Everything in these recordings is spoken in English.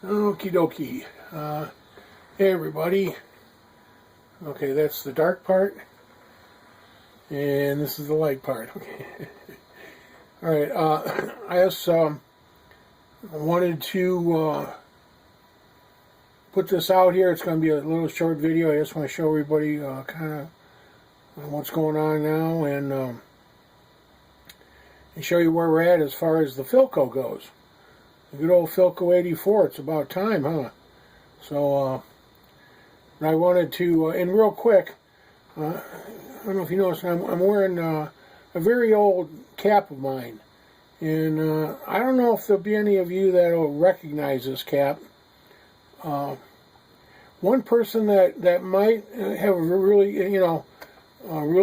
Okie dokie. Hey everybody. Okay, that's the dark part. And this is the light part. Okay. Alright, I just wanted to put this out here. It's going to be a little short video. I just want to show everybody kind of what's going on now and show you where we're at as far as the Philco goes. The good old Philco84. It's about time, huh? So I wanted to, and real quick, I don't know if you noticed, I'm wearing a very old cap of mine. And I don't know if there'll be any of you that will recognize this cap. One person that might have a really, handle on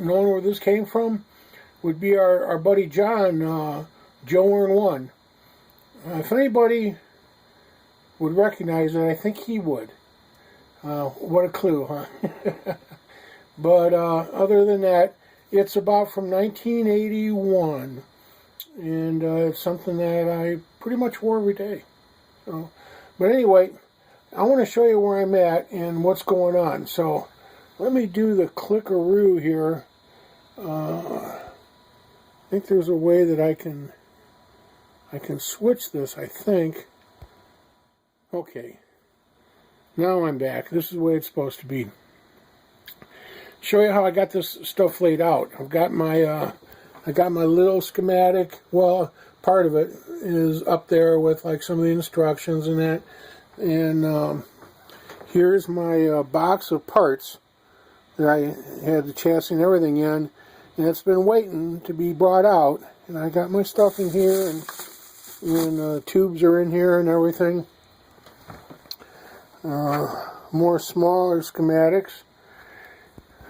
knowing where this came from would be our buddy John, Joe-1. If anybody would recognize it, I think he would. What a clue, huh? But other than that, it's about from 1981, and it's something that I pretty much wore every day. So, but anyway, I want to show you where I'm at and what's going on. So let me do the clickaroo here. I think there's a way that I can switch this, I think. Okay. Now I'm back. This is the way it's supposed to be. Show you how I got this stuff laid out. I've got my little schematic. Well, part of it is up there with like some of the instructions and that. And here's my box of parts that I had the chassis and everything in, and it's been waiting to be brought out. And I got my stuff in here, and tubes are in here and everything. More smaller schematics.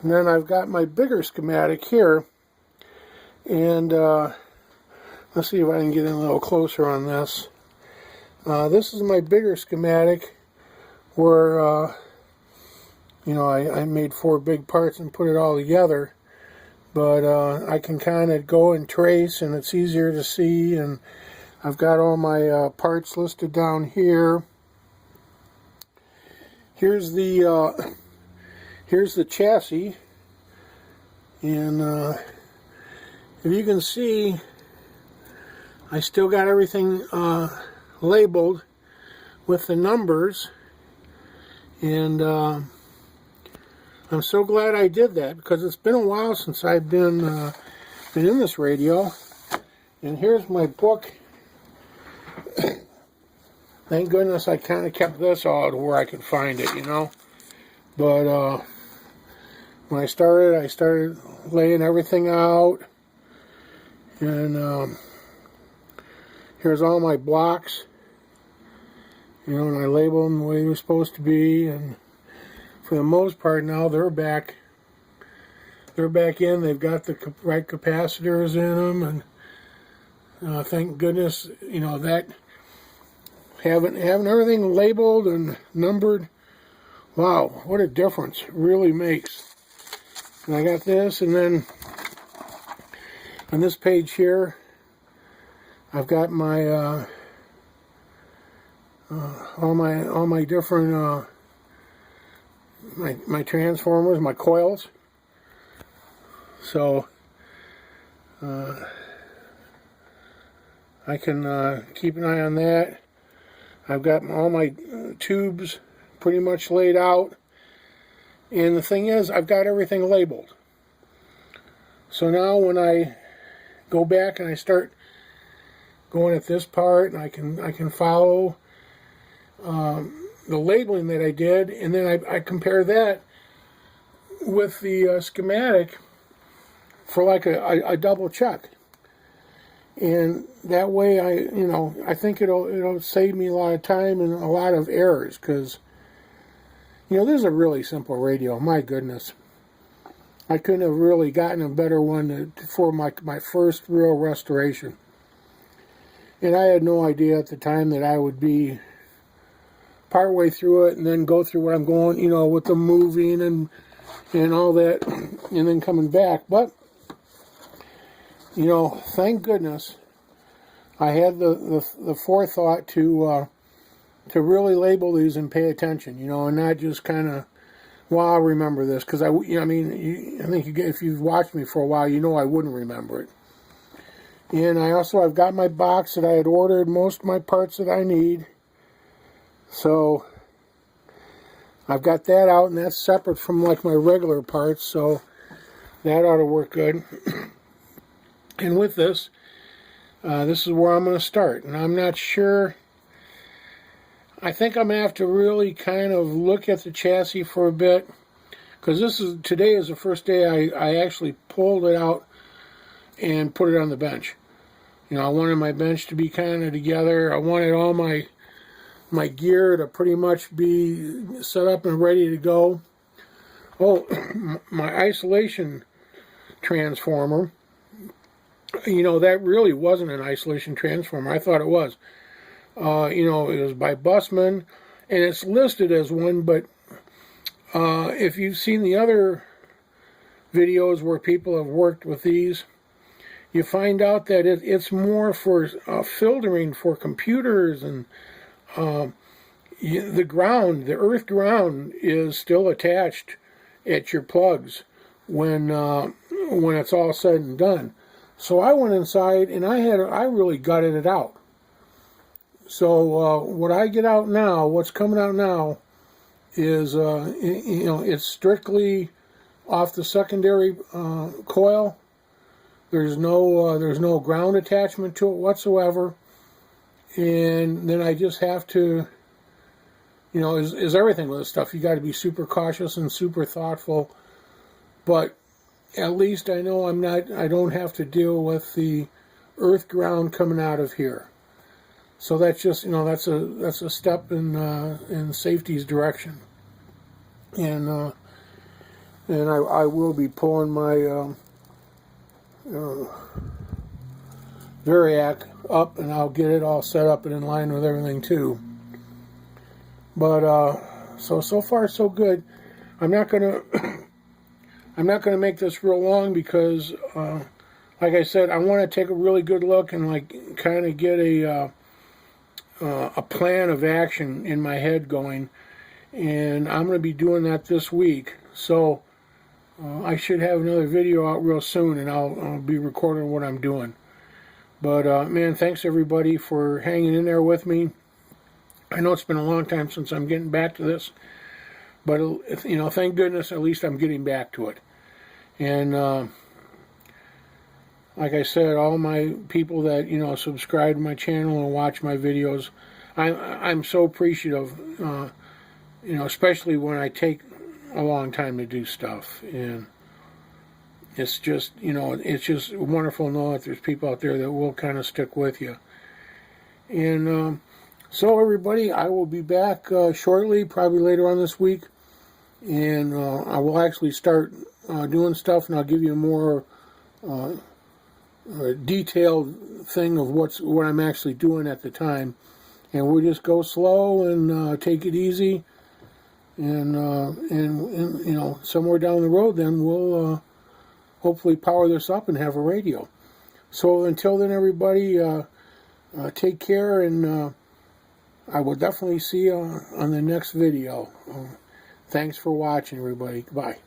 And then I've got my bigger schematic here. And let's see if I can get in a little closer on this. This is my bigger schematic where, I made 4 big parts and put it all together. But I can kind of go and trace, and it's easier to see. And I've got all my parts listed down here. Here's the chassis, and if you can see, I still got everything labeled with the numbers, and I'm so glad I did that, because it's been a while since I've been in this radio. And here's my book. Thank goodness I kind of kept this all to where I could find it, But when I started laying everything out. And here's all my blocks. And I label them the way they're supposed to be. And for the most part now, they're back. They're back in. They've got the right capacitors in them. And thank goodness, that... Having everything labeled and numbered, wow, what a difference it really makes. And I got this, and then on this page here, I've got my all my different my transformers, my coils. So I can keep an eye on that. I've got all my tubes pretty much laid out. And the thing is, I've got everything labeled. So now when I go back and I start going at this part, and I can follow the labeling that I did, and then I compare that with the schematic for like a double check. And that way, I think it'll save me a lot of time and a lot of errors, because, this is a really simple radio. My goodness, I couldn't have really gotten a better one for my first real restoration. And I had no idea at the time that I would be partway through it and then go through what I'm going, with the moving and all that, and then coming back. But thank goodness I had the forethought to really label these and pay attention, you know, and not just kind of, well, I'll remember this, because I mean, I think if you've watched me for a while, you know I wouldn't remember it. And I've got my box that I had ordered most of my parts that I need. So I've got that out, and that's separate from like my regular parts, so that ought to work good. And with this, this is where I'm going to start. And I'm not sure. I think I'm going to have to really kind of look at the chassis for a bit, because today is the first day I actually pulled it out and put it on the bench. You know, I wanted my bench to be kind of together. I wanted all my gear to pretty much be set up and ready to go. Oh, my isolation transformer. You know, that really wasn't an isolation transformer. I thought it was. You know, it was by Bussman, and it's listed as one, but if you've seen the other videos where people have worked with these, you find out that it's more for filtering for computers, and the earth ground is still attached at your plugs when it's all said and done. So I went inside and I really gutted it out. So what I get out now, what's coming out now, is you know, it's strictly off the secondary coil. There's no ground attachment to it whatsoever, and then I just have to, you know, is everything with this stuff. You got to be super cautious and super thoughtful, but at least I know I don't have to deal with the earth ground coming out of here. So that's just, you know, that's a step in safety's direction, and I will be pulling my Variac up, and I'll get it all set up and in line with everything too. But so far so good. I'm not gonna make this real long, because like I said, I want to take a really good look and like kind of get a plan of action in my head going, and I'm going to be doing that this week. So I should have another video out real soon, and I'll be recording what I'm doing. But man, thanks everybody for hanging in there with me. I know it's been a long time since I'm getting back to this, but you know, thank goodness at least I'm getting back to it. And like I said, all my people that, you know, subscribe to my channel and watch my videos, I'm so appreciative, you know, especially when I take a long time to do stuff. And it's just, you know, it's just wonderful to know that there's people out there that will kind of stick with you. And so everybody, I will be back shortly, probably later on this week, and I will actually start doing stuff, and I'll give you a more detailed thing of what I'm actually doing at the time. And we'll just go slow and take it easy, and you know, somewhere down the road then we'll hopefully power this up and have a radio. So until then, everybody, take care, and I will definitely see you on the next video. Thanks for watching, everybody. Bye.